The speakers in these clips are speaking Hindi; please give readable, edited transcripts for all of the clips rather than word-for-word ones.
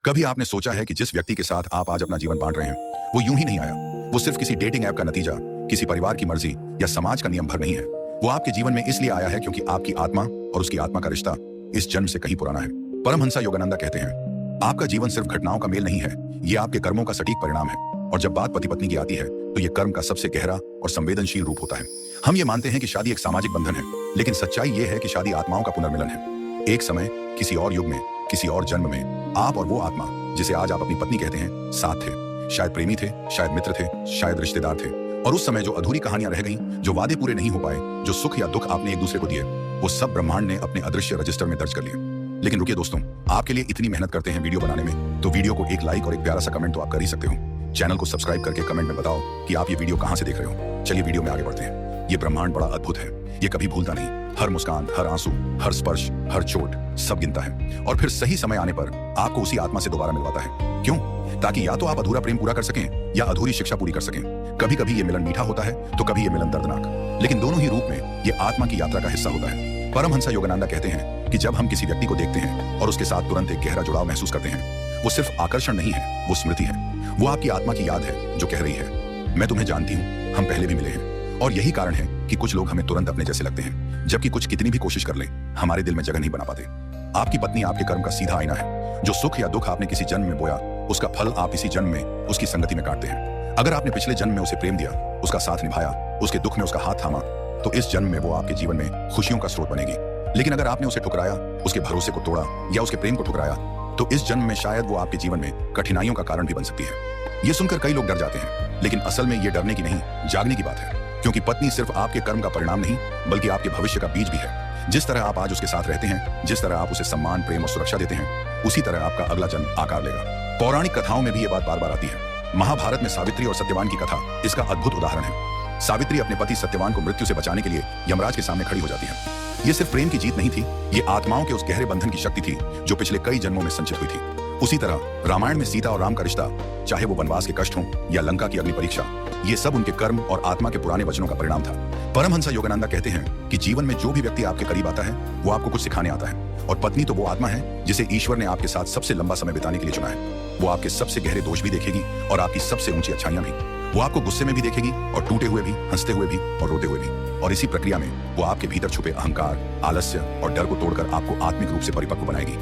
कभी आपने सोचा है कि जिस व्यक्ति के साथ आप आज अपना जीवन बांट रहे हैं वो यूं ही नहीं आया। वो सिर्फ किसी डेटिंग ऐप का नतीजा, किसी परिवार की मर्जी या समाज का नियम भर नहीं है। वो आपके जीवन में इसलिए आया है क्योंकि आपकी आत्मा और उसकी आत्मा का रिश्ता इस जन्म से कहीं पुराना है। परमहंसा योगानंदा कहते हैं, आपका जीवन सिर्फ घटनाओं का मेल नहीं है, ये आपके कर्मों का सटीक परिणाम है। और जब बात पति पत्नी की आती है तो ये कर्म का सबसे गहरा और संवेदनशील रूप होता है। हम ये मानते हैं कि शादी एक सामाजिक बंधन है, लेकिन सच्चाई ये है कि शादी आत्माओं का पुनर्मिलन है। एक समय, किसी और युग में, किसी और जन्म में आप और वो आत्मा जिसे आज आप अपनी पत्नी कहते हैं साथ थे। शायद प्रेमी थे, शायद मित्र थे, शायद रिश्तेदार थे। और उस समय जो अधूरी कहानियां रह गईं, जो वादे पूरे नहीं हो पाए, जो सुख या दुख आपने एक दूसरे को दिए, वो सब ब्रह्मांड ने अपने अदृश्य रजिस्टर में दर्ज कर लिए। लेकिन रुकिए दोस्तों, आपके लिए इतनी मेहनत करते हैं वीडियो बनाने में, तो वीडियो को एक लाइक और एक प्यारा सा कमेंट तो आप कर ही सकते हो। चैनल को सब्सक्राइब करके कमेंट में बताओ कि आप ये वीडियो कहां से देख रहे हो। चलिए वीडियो में आगे बढ़ते हैं। ये ब्रह्मांड बड़ा अद्भुत है, ये कभी भूलता नहीं। हर मुस्कान, हर आंसू, हर स्पर्श, हर चोट सब गिनता है और फिर सही समय आने पर आपको उसी आत्मा से दोबारा मिलवाता है। क्यों? ताकि या तो आप अधूरा प्रेम पूरा कर सकें या अधूरी शिक्षा पूरी कर सकें। कभी कभी ये मिलन मीठा होता है तो कभी ये मिलन दर्दनाक, लेकिन दोनों ही रूप में ये आत्मा की यात्रा का हिस्सा होता है। परमहंसा योगानंदा कहते हैं कि जब हम किसी व्यक्ति को देखते हैं और उसके साथ तुरंत एक गहरा जुड़ाव महसूस करते हैं, वो सिर्फ आकर्षण नहीं है, वो स्मृति है। वो आपकी आत्मा की याद है जो कह रही है, मैं तुम्हें जानती हूँ, हम पहले भी मिले हैं। और यही कारण है कि कुछ लोग हमें तुरंत अपने जैसे लगते हैं, जबकि कुछ कितनी भी कोशिश कर लें, हमारे दिल में जगह नहीं बना पाते। आपकी पत्नी आपके कर्म का सीधा आईना है। जो सुख या दुख आपने किसी जन्म में बोया, उसका फल आप इसी जन्म में उसकी संगति में काटते हैं। अगर आपने पिछले जन्म में उसे प्रेम दिया, उसका साथ निभाया, उसके दुख में उसका हाथ थामा, तो इस जन्म में वो आपके जीवन में खुशियों का स्रोत बनेगी। लेकिन अगर आपने उसे ठुकराया, उसके भरोसे को तोड़ा या उसके प्रेम को ठुकराया, तो इस जन्म में शायद वो आपके जीवन में कठिनाइयों का कारण भी बन सकती है। ये सुनकर कई लोग डर जाते हैं, लेकिन असल में ये डरने की नहीं, जागने की बात है। क्योंकि पत्नी सिर्फ आपके कर्म का परिणाम नहीं, बल्कि आपके भविष्य का बीज भी है। जिस तरह आप आज उसके साथ रहते हैं, जिस तरह आप उसे सम्मान, प्रेम और सुरक्षा देते हैं, उसी तरह आपका अगला जन्म आकार लेगा। पौराणिक कथाओं में भी ये बात बार बार आती है। महाभारत में सावित्री और सत्यवान की कथा इसका अद्भुत उदाहरण है। सावित्री अपने पति सत्यवान को मृत्यु से बचाने के लिए यमराज के सामने खड़ी हो जाती है। ये सिर्फ प्रेम की जीत नहीं थी, ये आत्माओं के उस गहरे बंधन की शक्ति थी जो पिछले कई जन्मों में संचित हुई थी। उसी तरह रामायण में सीता और राम का रिश्ता, चाहे वो वनवास के कष्ट हों या लंका की अग्नि परीक्षा, ये सब उनके कर्म और आत्मा के पुराने वचनों का परिणाम था। परमहंसा योगानंदा कहते हैं कि जीवन में जो भी व्यक्ति आपके करीब आता है, वो आपको कुछ सिखाने आता है। और पत्नी तो वो आत्मा है जिसे ईश्वर ने आपके साथ सबसे लंबा समय बिताने के लिए चुना है। वो आपके सबसे गहरे दोष भी देखेगी और आपकी सबसे ऊंची अच्छाइयां भी। वो आपको गुस्से में भी देखेगी और टूटे हुए भी, हंसते हुए भी और रोते हुए भी। और इसी प्रक्रिया में वो आपके भीतर छुपे अहंकार, आलस्य और डर को तोड़कर आपको आत्मिक रूप से परिपक्व बनाएगी।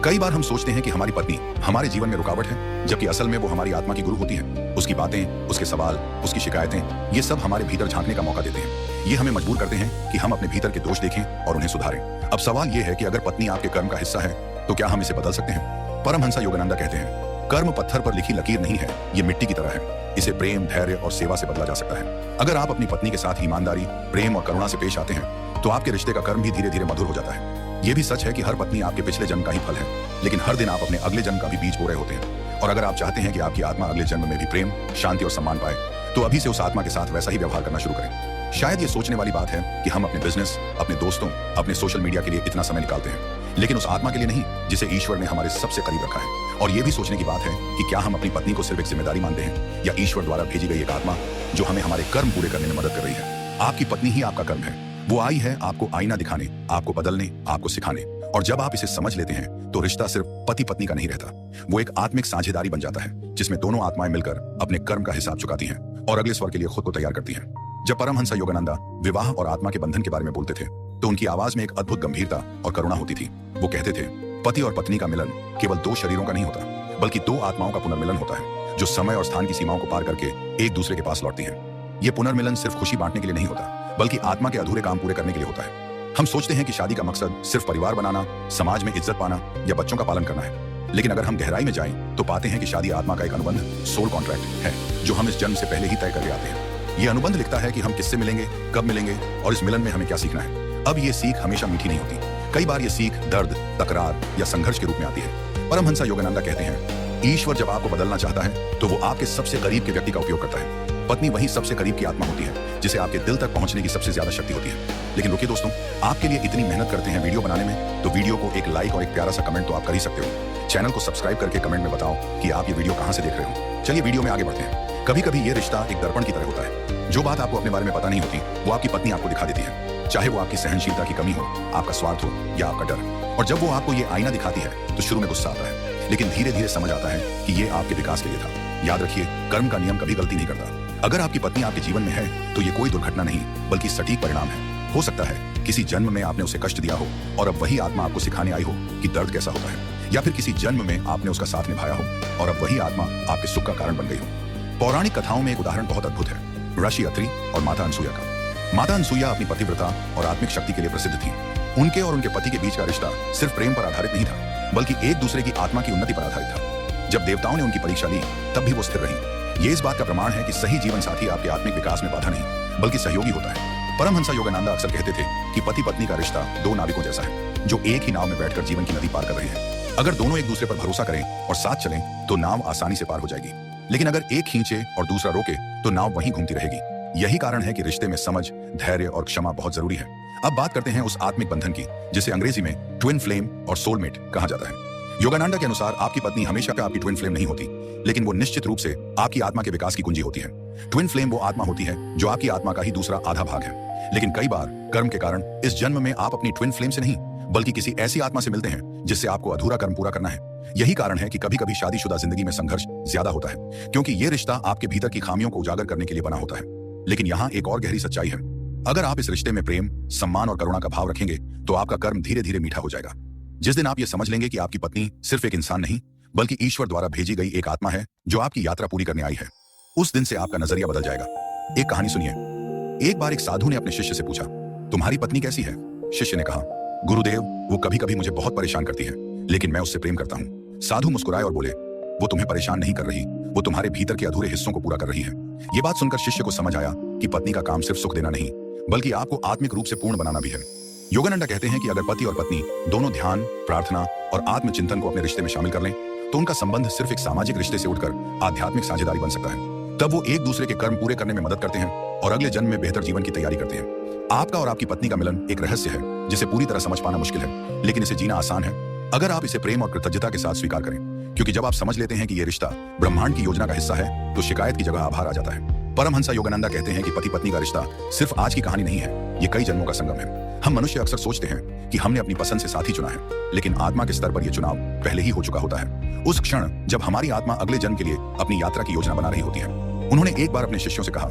कई बार हम सोचते हैं कि हमारी पत्नी हमारे जीवन में रुकावट है, जबकि असल में वो हमारी आत्मा की गुरु होती है। उसकी बातें, उसके सवाल, उसकी शिकायतें, ये सब हमारे भीतर झांकने का मौका देते हैं। ये हमें मजबूर करते हैं कि हम अपने भीतर के दोष देखें और उन्हें सुधारें। अब सवाल ये है कि अगर पत्नी आपके कर्म का हिस्सा है, तो क्या हम इसे बदल सकते हैं? परमहंसा योगानंदा कहते हैं, कर्म पत्थर पर लिखी लकीर नहीं है, ये मिट्टी की तरह है। इसे प्रेम, धैर्य और सेवा से बदला जा सकता है। अगर आप अपनी पत्नी के साथ ईमानदारी, प्रेम और करुणा से पेश आते हैं, तो आपके रिश्ते का कर्म भी धीरे धीरे मधुर हो जाता है। ये भी सच है कि हर पत्नी आपके पिछले जन्म का ही फल है, लेकिन हर दिन आप अपने अगले जन्म का भी बीज बो रहे होते हैं। और अगर आप चाहते हैं कि आपकी आत्मा अगले जन्म में भी प्रेम, शांति और सम्मान पाए, तो अभी से उस आत्मा के साथ वैसा ही व्यवहार करना शुरू करें। शायद ये सोचने वाली बात है कि हम अपने बिजनेस, अपने दोस्तों, अपने सोशल मीडिया के लिए इतना समय निकालते हैं, लेकिन उस आत्मा के लिए नहीं जिसे ईश्वर ने हमारे सबसे करीब रखा है। और ये भी सोचने की बात है कि क्या हम अपनी पत्नी को सिर्फ एक जिम्मेदारी मानते हैं या ईश्वर द्वारा भेजी गई एक आत्मा जो हमें हमारे कर्म पूरे करने में मदद कर रही है। आपकी पत्नी ही आपका कर्म है। वो आई है आपको आईना दिखाने, आपको बदलने, आपको सिखाने। और जब आप इसे समझ लेते हैं, तो रिश्ता सिर्फ पति पत्नी का नहीं रहता, वो एक आत्मिक साझेदारी बन जाता है, जिसमें दोनों आत्माएं मिलकर अपने कर्म का हिसाब चुकाती हैं और अगले स्वर के लिए खुद को तैयार करती हैं। जब परमहंसा योगानंदा विवाह और आत्मा के बंधन के बारे में बोलते थे, तो उनकी आवाज में एक अद्भुत गंभीरता और करुणा होती थी। वो कहते थे, पति और पत्नी का मिलन केवल दो शरीरों का नहीं होता, बल्कि दो आत्माओं का पुनर्मिलन होता है, जो समय और स्थान की सीमाओं को पार करके एक दूसरे के पास लौटती हैं। ये पुनर्मिलन सिर्फ खुशी बांटने के लिए नहीं होता, बल्कि आत्मा के अधूरे काम पूरे करने के लिए होता है। हम सोचते हैं कि शादी का मकसद सिर्फ परिवार बनाना, समाज में इज्जत पाना या बच्चों का पालन करना है। लेकिन अगर हम गहराई में जाएं, तो पाते हैं कि शादी आत्मा का एक अनुबंध, सोल कॉन्ट्रैक्ट है, जो हम इस जन्म से पहले ही तय करके आते हैं। ये अनुबंध लिखता है कि हम किससे मिलेंगे, कब मिलेंगे और इस मिलन में हमें क्या सीखना है। अब ये सीख हमेशा मीठी नहीं होती। कई बार ये सीख दर्द, तकरार या संघर्ष के रूप में आती है। परमहंसा योगानंदा कहते हैं, ईश्वर जब आपको बदलना चाहता है, तो वो आपके सबसे करीब के व्यक्ति का उपयोग करता है। पत्नी वही सबसे करीब की आत्मा होती है, जिसे आपके दिल तक पहुंचने की सबसे ज्यादा शक्ति होती है। लेकिन रुकिए दोस्तों, आपके लिए इतनी मेहनत करते हैं वीडियो बनाने में, तो वीडियो को एक लाइक और एक प्यारा सा कमेंट तो आप कर ही सकते हो। चैनल को सब्सक्राइब करके कमेंट में बताओ कि आप ये वीडियो कहां से देख रहे हो। चलिए वीडियो में आगे बढ़ते हैं। कभी कभी ये रिश्ता एक दर्पण की तरह होता है। जो बात आपको अपने बारे में पता नहीं होती, वो आपकी पत्नी आपको दिखा देती है। चाहे वो आपकी सहनशीलता की कमी हो, आपका स्वार्थ हो या आपका डर। और जब वो आपको ये आईना दिखाती है, तो शुरू में गुस्सा आता है, लेकिन धीरे धीरे समझ आता है कि ये आपके विकास के लिए था। याद रखिए, कर्म का नियम कभी गलती नहीं करता। अगर आपकी पत्नी आपके जीवन में है तो ये कोई दुर्घटना नहीं बल्कि सटीक परिणाम है। हो सकता है किसी जन्म में आपने उसे कष्ट दिया हो और अब वही आत्मा आपको सिखाने आई हो कि दर्द कैसा होता है, या फिर किसी जन्म में आपने उसका साथ निभाया हो और अब वही आत्मा आपके सुख का कारण बन गई हो। पौराणिक कथाओं में एक उदाहरण बहुत अद्भुत है, ऋषि अत्रि और माता अनसुया का। माता अनसुया अपनी पतिव्रता और आत्मिक शक्ति के लिए प्रसिद्ध थी। उनके और उनके पति के बीच का रिश्ता सिर्फ प्रेम पर आधारित नहीं था बल्कि एक दूसरे की आत्मा की उन्नति पर आधारित था। जब देवताओं ने उनकी परीक्षा ली तब भी वो स्थिर रही। ये इस बात का प्रमाण है कि सही जीवन साथी आपके आत्मिक विकास में बाधा नहीं बल्कि सहयोगी होता है। परमहंसा योगानंदा अक्सर कहते थे कि पति पत्नी का रिश्ता दो नाविकों जैसा है जो एक ही नाव में बैठकर जीवन की नदी पार कर रहे हैं। अगर दोनों एक दूसरे पर भरोसा करें और साथ चलें तो नाव आसानी से पार हो जाएगी, लेकिन अगर एक खींचे और दूसरा रोके तो नाव वहीं घूमती रहेगी। यही कारण है कि रिश्ते में समझ, धैर्य और क्षमा बहुत जरूरी है। अब बात करते हैं उस आत्मिक बंधन की जिसे अंग्रेजी में ट्विन फ्लेम और सोलमेट कहा जाता है। योगानंदा के अनुसार आपकी पत्नी हमेशा आपकी ट्विन फ्लेम नहीं होती, लेकिन वो निश्चित रूप से आपकी आत्मा के विकास की कुंजी होती है। ट्विन फ्लेम वो आत्मा होती है जो आपकी आत्मा का ही दूसरा आधा भाग है, लेकिन कई बार कर्म के कारण इस जन्म में आप अपनी ट्विन फ्लेम से नहीं बल्कि किसी ऐसी आत्मा से मिलते हैं जिससे आपको अधूरा कर्म पूरा करना है। यही कारण है कि कभी कभी शादीशुदा जिंदगी में संघर्ष ज्यादा होता है, क्योंकि ये रिश्ता आपके भीतर की खामियों को उजागर करने के लिए बना होता है। लेकिन यहाँ एक और गहरी सच्चाई है, अगर आप इस रिश्ते में प्रेम, सम्मान और करुणा का भाव रखेंगे तो आपका कर्म धीरे धीरे मीठा हो जाएगा। जिस दिन आप ये समझ लेंगे कि आपकी पत्नी सिर्फ एक इंसान नहीं बल्कि ईश्वर द्वारा भेजी गई एक आत्मा है जो आपकी यात्रा पूरी करने आई है, उस दिन से आपका नजरिया बदल जाएगा। एक कहानी सुनिए। एक बार एक साधु ने अपने शिष्य से पूछा, तुम्हारी पत्नी कैसी है? शिष्य ने कहा, गुरुदेव, वो कभी कभी मुझे बहुत परेशान करती है, लेकिन मैं उससे प्रेम करता हूँ। साधु मुस्कुराए और बोले, वो तुम्हें परेशान नहीं कर रही, वो तुम्हारे भीतर के अधूरे हिस्सों को पूरा कर रही है। ये बात सुनकर शिष्य को समझ आया कि पत्नी का काम सिर्फ सुख देना नहीं बल्कि आपको आत्मिक रूप से पूर्ण बनाना भी है। योगानंदा कहते हैं कि अगर पति और पत्नी दोनों ध्यान, प्रार्थना और आत्मचिंतन को अपने रिश्ते में शामिल कर लें तो उनका संबंध सिर्फ एक सामाजिक रिश्ते से उठकर आध्यात्मिक साझेदारी बन सकता है। तब वो एक दूसरे के कर्म पूरे करने में मदद करते हैं और अगले जन्म में बेहतर जीवन की तैयारी करते हैं। आपका और आपकी पत्नी का मिलन एक रहस्य है जिसे पूरी तरह समझ पाना मुश्किल है, लेकिन इसे जीना आसान है अगर आप इसे प्रेम और कृतज्ञता के साथ स्वीकार करें। क्योंकि जब आप समझ लेते हैं कि यह रिश्ता ब्रह्मांड की योजना का हिस्सा है तो शिकायत की जगह आभार आ जाता है। परमहंसा योगानंदा कहते हैं कि पति पत्नी का रिश्ता सिर्फ आज की कहानी नहीं है, ये कई जन्मों का संगम है। हम मनुष्य अक्सर सोचते हैं कि हमने अपनी पसंद से साथी चुना है, लेकिन आत्मा के स्तर पर यह चुनाव पहले ही हो चुका होता है, उस क्षण जब हमारी आत्मा अगले जन्म के लिए अपनी यात्रा की योजना बना रही होती है। उन्होंने एक बार अपने शिष्यों से कहा,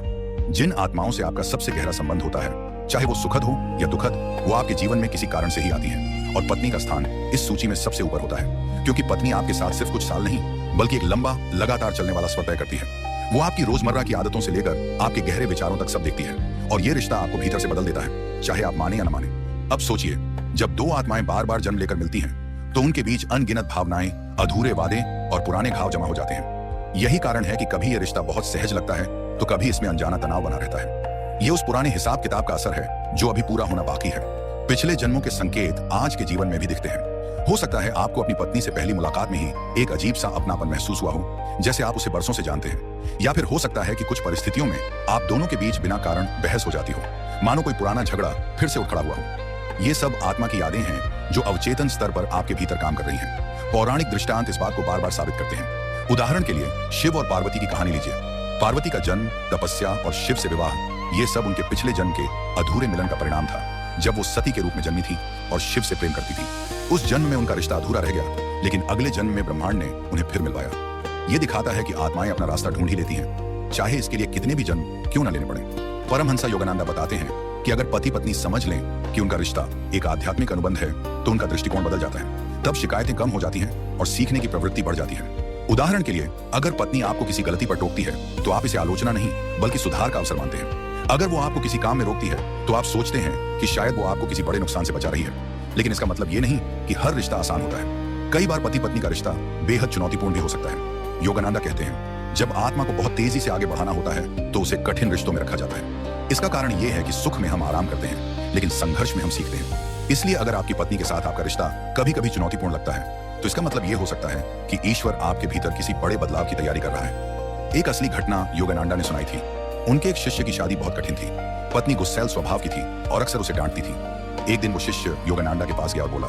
जिन आत्माओं से आपका सबसे गहरा संबंध होता है, चाहे वो सुखद हो या दुखद, वो आपके जीवन में किसी कारण से ही आती है और पत्नी का स्थान इस सूची में सबसे ऊपर होता है, क्योंकि पत्नी आपके साथ सिर्फ कुछ साल नहीं बल्कि एक लंबा लगातार चलने वाला सफर तय करती है। वो आपकी रोजमर्रा की आदतों से लेकर आपके गहरे विचारों तक सब देखती है और ये रिश्ता आपको भीतर से बदल देता है, चाहे आप माने या न माने। अब सोचिए, जब दो आत्माएं बार बार जन्म लेकर मिलती हैं तो उनके बीच अनगिनत भावनाएं, अधूरे वादे और पुराने घाव जमा हो जाते हैं। यही कारण है कि कभी यह रिश्ता बहुत सहज लगता है तो कभी इसमें अनजाना तनाव बना रहता है। ये उस पुराने हिसाब किताब का असर है जो अभी पूरा होना बाकी है। पिछले जन्मों के संकेत आज के जीवन में भी दिखते हैं। हो सकता है आपको अपनी पत्नी से पहली मुलाकात में ही एक अजीब सा अपनापन महसूस हुआ हो, जैसे आप उसे बरसों से जानते हैं। या फिर हो सकता है कि कुछ परिस्थितियों में आप दोनों के बीच बिना कारण बहस हो जाती हो, मानो कोई पुराना झगड़ा फिर से उठ खड़ा हुआ हो। ये सब आत्मा की यादें हैं जो अवचेतन स्तर पर आपके भीतर काम कर रही हैं। पौराणिक दृष्टांत इस बात को बार बार साबित करते हैं। उदाहरण के लिए शिव और पार्वती की कहानी लीजिए। पार्वती का जन्म, तपस्या और शिव से विवाह, ये सब उनके पिछले जन्म के अधूरे मिलन का परिणाम था, जब वो सती के रूप में जन्मी थी और शिव से प्रेम करती थी। उस जन्म में उनका रिश्ता अधूरा रह गया, लेकिन अगले जन्म में ब्रह्मांड ने उन्हें फिर मिलवाया। ये दिखाता है कि आत्माएं अपना रास्ता ढूंढ ही लेती हैं, चाहे इसके लिए कितने भी जन्म क्यों न लेने पड़े। परमहंसा योगानंदा बताते हैं कि अगर पति पत्नी समझ लें कि उनका रिश्ता एक आध्यात्मिक अनुबंध है तो उनका दृष्टिकोण बदल जाता है। तब शिकायतें कम हो जाती हैं और सीखने की प्रवृत्ति बढ़ जाती है। उदाहरण के लिए, अगर पत्नी आपको किसी गलती पर टोकती है तो आप इसे आलोचना नहीं बल्कि सुधार का अवसर मानते हैं। अगर वो आपको किसी काम में रोकती है तो आप सोचते हैं कि शायद वो आपको किसी बड़े नुकसान से बचा रही है, लेकिन इसका मतलब ये नहीं कि हर रिश्ता आसान होता है। कई बार पति पत्नी का रिश्ता बेहद चुनौतीपूर्ण भी हो सकता है। योगानंदा कहते हैं, जब आत्मा को बहुत तेजी से आगे बढ़ाना होता है तो उसे कठिन रिश्तों में रखा जाता है। इसका कारण ये है कि सुख में हम आराम करते हैं, लेकिन संघर्ष में हम सीखते हैं। इसलिए अगर आपकी पत्नी के साथ आपका रिश्ता कभी कभी चुनौतीपूर्ण लगता है तो इसका मतलब ये हो सकता है कि ईश्वर आपके भीतर किसी बड़े बदलाव की तैयारी कर रहा है। एक असली घटना योगानंदा ने सुनाई थी। उनके एक शिष्य की शादी बहुत कठिन थी। पत्नी गुस्सैल स्वभाव की थी और अक्सर उसे डांटती थी। एक दिन वो शिष्य योगानंदा के पास गया और बोला,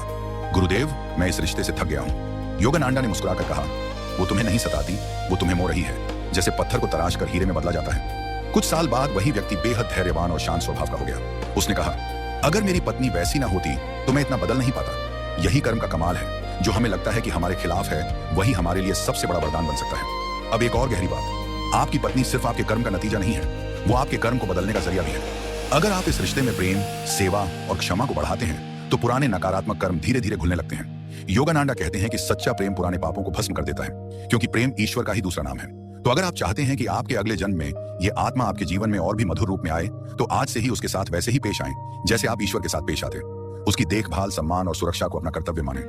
गुरुदेव, मैं इस रिश्ते से थक गया हूँ। योगानंदा ने मुस्कुराकर कहा, वो तुम्हें नहीं सताती, वो तुम्हें मोह रही है, जैसे पत्थर को तराश कर हीरे में बदला जाता है। कुछ साल बाद वही व्यक्ति बेहद धैर्यवान और शांत स्वभाव का हो गया। उसने कहा, अगर मेरी पत्नी वैसी ना होती तो मैं इतना बदल नहीं पाता। यही कर्म का कमाल है। जो हमें लगता है कि हमारे खिलाफ है, वही हमारे लिए सबसे बड़ा वरदान बन सकता है। अब एक और गहरी बात, आपकी पत्नी सिर्फ आपके कर्म का नतीजा नहीं है, वो आपके कर्म को बदलने का जरिया भी है। अगर आप इस रिश्ते में प्रेम, सेवा और क्षमा को बढ़ाते हैं तो पुराने नकारात्मक कर्म धीरे धीरे घुलने लगते हैं। योगानंदा कहते हैं कि सच्चा प्रेम पुराने पापों को भस्म कर देता है, क्योंकि प्रेम ईश्वर का ही दूसरा नाम है। तो अगर आप चाहते हैं कि आपके अगले जन्म में ये आत्मा आपके जीवन में और भी मधुर रूप में आए, तो आज से ही उसके साथ वैसे ही पेश आएं जैसे आप ईश्वर के साथ पेश आते। उसकी देखभाल, सम्मान और सुरक्षा को अपना कर्तव्य मानें।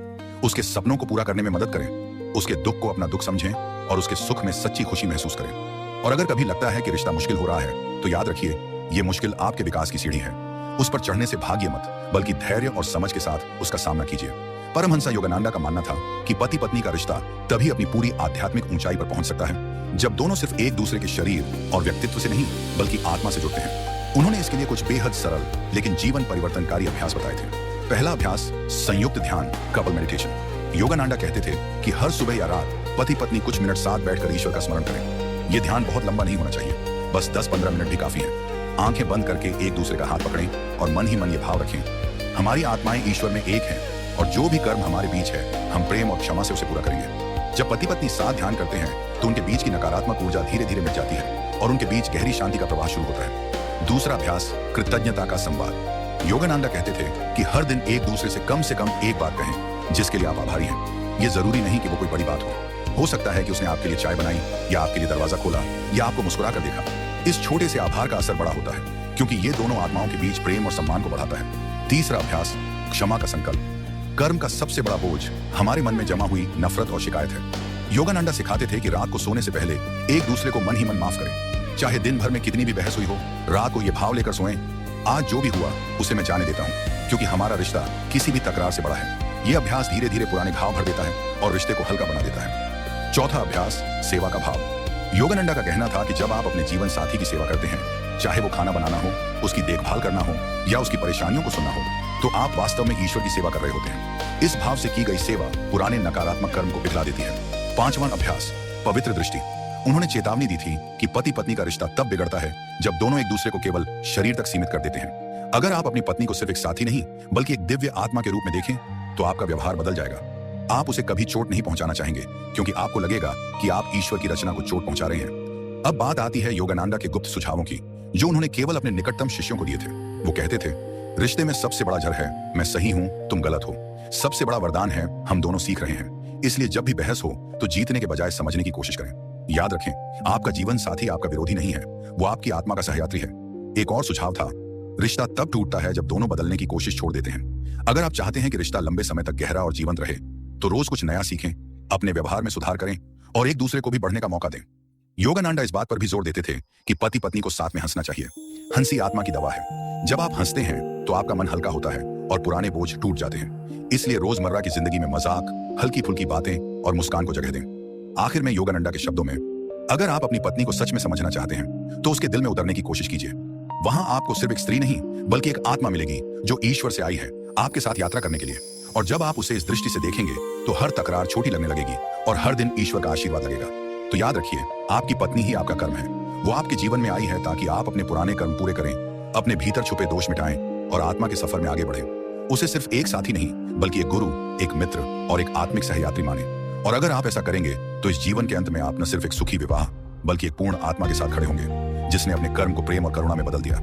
उसके सपनों को पूरा करने में मदद करें। उसके दुख को अपना दुख समझें और उसके सुख में सच्ची खुशी महसूस करें। और अगर कभी लगता है कि रिश्ता मुश्किल हो रहा है, तो याद रखिए, ये मुश्किल आपके विकास की सीढ़ी है। उस पर चढ़ने से भागिए मत, बल्कि धैर्य और समझ के साथ उसका सामना कीजिए। परमहंस योगानंदा का मानना था कि पति पत्नी का रिश्ता तभी अपनी पूरी आध्यात्मिक ऊंचाई पर पहुंच सकता है जब दोनों सिर्फ एक दूसरे के शरीर और व्यक्तित्व से नहीं, बल्कि आत्मा से जुड़ते हैं। उन्होंने इसके लिए कुछ बेहद सरल लेकिन जीवन परिवर्तनकारी अभ्यास बताए थे। पहला अभ्यास, संयुक्त ध्यान, कपल मेडिटेशन। योगानंदा कहते थे कि हर सुबह या रात पति पत्नी कुछ मिनट साथ बैठकर ईश्वर का स्मरण करें। यह ध्यान बहुत लंबा नहीं होना चाहिए, बस 10-15 मिनट भी काफी है। आंखें बंद करके एक दूसरे का हाथ पकड़ें और मन ही मन ये भाव रखें, हमारी आत्माएं ईश्वर में एक हैं और जो भी कर्म हमारे बीच है, हम प्रेम और क्षमा से उसे पूरा करेंगे। जब पति पत्नी साथ ध्यान करते हैं तो उनके बीच की नकारात्मक ऊर्जा धीरे धीरे मिट जाती है और उनके बीच गहरी शांति का प्रवाह शुरू होता है। दूसरा अभ्यास, कृतज्ञता का संवाद। योगानंदा कहते थे कि हर दिन एक दूसरे से कम एक बात कहें जिसके लिए आप आभारी हैं। ये जरूरी नहीं कि वो कोई बड़ी बात हो सकता है कि उसने आपके लिए चाय बनाई, या आपके लिए दरवाजा खोला, या आपको मुस्कुरा कर देखा। इस छोटे से आभार का असर बड़ा होता है, क्योंकि ये दोनों आत्माओं के बीच प्रेम और सम्मान को बढ़ाता है। तीसरा अभ्यास, क्षमा का संकल्प। कर्म का सबसे बड़ा बोझ हमारे मन में जमा हुई नफरत और शिकायत है। योगानंदा सिखाते थे कि रात को सोने से पहले एक दूसरे को मन ही मन माफ करें। चाहे दिन भर में कितनी भी बहस हुई हो, रात को ये भाव लेकर सोएं, आज जो भी हुआ उसे मैं जाने देता हूँ, क्योंकि हमारा रिश्ता किसी भी तकरार से बड़ा है। यह अभ्यास धीरे धीरे पुराने घाव भर देता है और रिश्ते को हल्का बना देता है। चौथा अभ्यास, सेवा का भाव। योगानंदा का कहना था कि जब आप अपने जीवन साथी की सेवा करते हैं, चाहे वो खाना बनाना हो, उसकी देखभाल करना हो, या उसकी परेशानियों को सुनना हो, तो आप वास्तव में ईश्वर की सेवा कर रहे होते हैं। इस भाव से की गई सेवा पुराने नकारात्मक कर्म को पिघला देती है। पांचवां अभ्यास, पवित्र दृष्टि। उन्होंने चेतावनी दी थी कि पति पत्नी का रिश्ता तब बिगड़ता है जब दोनों एक दूसरे को केवल शरीर तक सीमित कर देते हैं। अगर आप अपनी पत्नी को सिर्फ एक साथी नहीं, बल्कि एक दिव्य आत्मा के रूप में देखें, तो आपका व्यवहार बदल जाएगा। आप उसे कभी चोट नहीं पहुंचाना चाहेंगे, क्योंकि आपको लगेगा कि आप ईश्वर की रचना को चोट पहुंचा रहे हैं। अब बात आती है योगानंदा के गुप्त सुझावों की, जो उन्होंने केवल अपने निकटतम शिष्यों को दिए थे। वो कहते थे, रिश्ते में सबसे बड़ा जड़ है मैं सही हूं, तुम गलत हो। सबसे बड़ा वरदान है हम दोनों सीख रहे हैं। इसलिए जब भी बहस हो तो जीतने के बजाय समझने की कोशिश करें। याद रखें, आपका जीवन साथी आपका विरोधी नहीं है, वो आपकी आत्मा का सहयात्री है। एक और सुझाव था, रिश्ता तब टूटता है जब दोनों बदलने की कोशिश छोड़ देते हैं। अगर आप चाहते हैं कि रिश्ता लंबे समय तक गहरा और जीवंत रहे, तो रोज कुछ नया सीखें, अपने व्यवहार में सुधार करें और एक दूसरे को भी बढ़ने का मौका दें। योगानंदा इस बात पर भी जोर देते थे कि पति पत्नी को साथ में हंसना चाहिए। हंसी आत्मा की दवा है। जब आप हंसते हैं तो आपका मन हल्का होता है और पुराने बोझ टूट जाते हैं। इसलिए रोजमर्रा की जिंदगी में मजाक, हल्की फुल्की बातें और मुस्कान को जगह दें। आखिर में योगानंदा के शब्दों में, अगर आप अपनी पत्नी को सच में समझना चाहते हैं तो उसके दिल में उतरने की कोशिश कीजिए। वहां आपको सिर्फ एक स्त्री नहीं, बल्कि एक आत्मा मिलेगी जो ईश्वर से आई है आपके साथ यात्रा करने के लिए। और जब आप उसे इस दृष्टि से देखेंगे तो हर तकरार छोटी लगने लगेगी और हर दिन ईश्वर का आशीर्वाद लगेगा। तो याद रखिए, आपकी पत्नी ही आपका कर्म है। वो आपके जीवन में आई है ताकि आप अपने पुराने कर्म पूरे करें, अपने भीतर छुपे दोष मिटाएं और आत्मा के सफर में आगे बढ़ें। उसे सिर्फ एक साथी नहीं, बल्कि एक गुरु, एक मित्र और एक आत्मिक सहयात्री माने। और अगर आप ऐसा करेंगे तो इस जीवन के अंत में आप न सिर्फ एक सुखी विवाह, बल्कि एक पूर्ण आत्मा के साथ खड़े होंगे, जिसने अपने कर्म को प्रेम और करुणा में बदल दिया।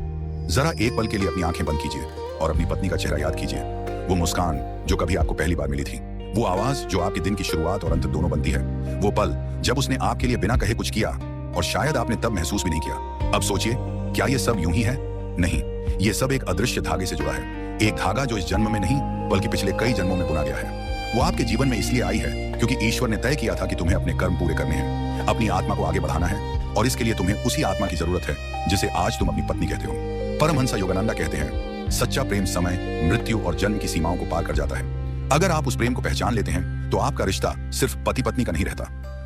जरा एक पल के लिए अपनी आंखें बंद कीजिए और अपनी पत्नी का चेहरा याद कीजिए। वो मुस्कान जो कभी आपको पहली बार मिली थी, वो आवाज जो आपके दिन की शुरुआत और अंत दोनों बनती है, वो पल जब उसने आपके लिए बिना कहे कुछ किया और शायद आपने तब महसूस भी नहीं किया। अब सोचिए, क्या ये सब यूं ही है? नहीं, ये सब एक अदृश्य धागे से जुड़ा है। एक धागा जो इस जन्म में नहीं, बल्कि पिछले कई जन्मों में बुना गया है। वो आपके जीवन में इसलिए आई है क्योंकि ईश्वर ने तय किया था कि तुम्हें अपने कर्म पूरे करने हैं, अपनी आत्मा को आगे बढ़ाना है, और इसके लिए तुम्हें उसी आत्मा की जरूरत है जिसे आज तुम अपनी पत्नी कहते हो। परमहंस योगानंदा कहते हैं, सच्चा प्रेम समय, मृत्यु और जन्म की सीमाओं को पार कर जाता है। अगर आप उस प्रेम को पहचान लेते हैं तो आपका रिश्ता सिर्फ पति पत्नी का नहीं रहता,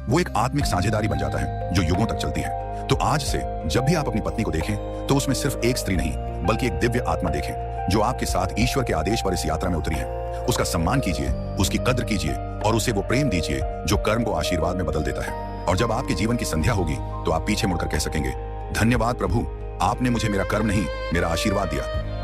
वो एक आत्मिक साझेदारी बन जाता है जो युगों तक चलती है। तो आज से जब भी आप अपनी पत्नी को देखें तो उसमें सिर्फ एक स्त्री नहीं, बल्कि एक दिव्य आत्मा देखें जो आपके साथ ईश्वर के आदेश पर इस यात्रा में उतरी है। उसका सम्मान कीजिए, उसकी कद्र कीजिए और उसे वो प्रेम दीजिए जो कर्म को आशीर्वाद में बदल देता है। और जब आपके जीवन की संध्या होगी तो आप पीछे मुड़कर कह सकेंगे, धन्यवाद प्रभु, आपने मुझे मेरा कर्म नहीं, मेरा आशीर्वाद दिया।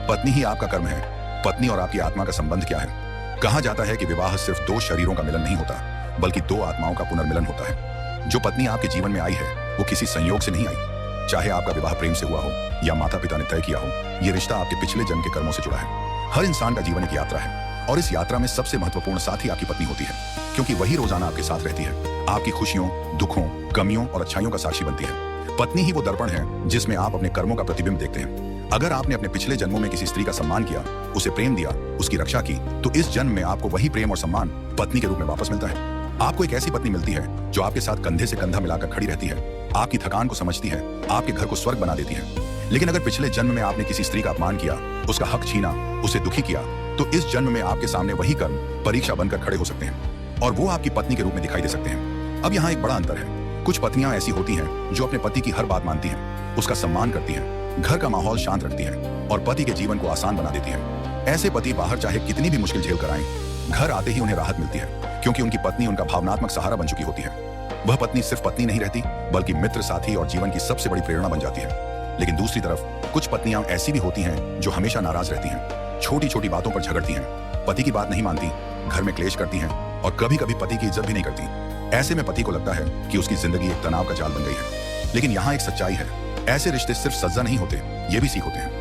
पत्नी ही आपका कर्म है। पत्नी और आपकी आत्मा का संबंध क्या है? कहा जाता है कि विवाह सिर्फ दो शरीरों का मिलन नहीं होता, बल्कि दो आत्माओं का पुनर्मिलन होता है। जो पत्नी आपके जीवन में आई है वो किसी संयोग से नहीं आई। चाहे आपका विवाह प्रेम से हुआ हो या माता पिता ने तय किया हो, ये रिश्ता आपके पिछले जन्म के कर्मों से जुड़ा है। हर इंसान का जीवन एक यात्रा है और इस यात्रा में सबसे महत्वपूर्ण साथी आपकी पत्नी होती है, क्योंकि वही रोजाना आपके साथ रहती है, आपकी खुशियों, दुखों, कमियों और अच्छाइयों का साक्षी बनती है। पत्नी ही वो दर्पण है जिसमें आप अपने कर्मों का प्रतिबिंब देखते हैं। अगर आपने अपने पिछले जन्मों में किसी स्त्री का सम्मान किया, उसे प्रेम दिया, उसकी रक्षा की, तो इस जन्म में आपको वही प्रेम और सम्मान पत्नी के रूप में वापस मिलता है। आपको एक ऐसी पत्नी मिलती है जो आपके साथ कंधे से कंधा मिलाकर खड़ी रहती है, आपकी थकान को समझती है, आपके घर को स्वर्ग बना देती है। लेकिन अगर पिछले जन्म में आपने किसी स्त्री का अपमान किया, उसका हक छीना, उसे दुखी किया, तो इस जन्म में आपके सामने वही कर्म परीक्षा बनकर खड़े हो सकते हैं और वो आपकी पत्नी के रूप में दिखाई दे सकते हैं। अब यहाँ एक बड़ा अंतर है। कुछ पत्नियां ऐसी होती हैं जो अपने पति की हर बात मानती हैं, उसका सम्मान करती हैं, घर का माहौल शांत रखती हैं और पति के जीवन को आसान बना देती हैं। ऐसे पति बाहर चाहे कितनी भी मुश्किल झेल कर आएं, घर आते ही उन्हें राहत मिलती है, क्योंकि उनकी पत्नी उनका भावनात्मक सहारा बन चुकी होती है। वह पत्नी सिर्फ पत्नी नहीं रहती, बल्कि मित्र, साथी और जीवन की सबसे बड़ी प्रेरणा बन जाती है। लेकिन दूसरी तरफ कुछ पत्नियां ऐसी भी होती हैं जो हमेशा नाराज रहती हैं, छोटी छोटी बातों पर झगड़ती हैं, पति की बात नहीं मानती, घर में क्लेश करती हैं और कभी कभी पति की इज्जत भी नहीं करती। ऐसे में पति को लगता है कि उसकी जिंदगी एक तनाव का जाल बन गई है। लेकिन यहाँ एक सच्चाई है, ऐसे रिश्ते सिर्फ सज्जा नहीं होते, ये भी सीख होते हैं।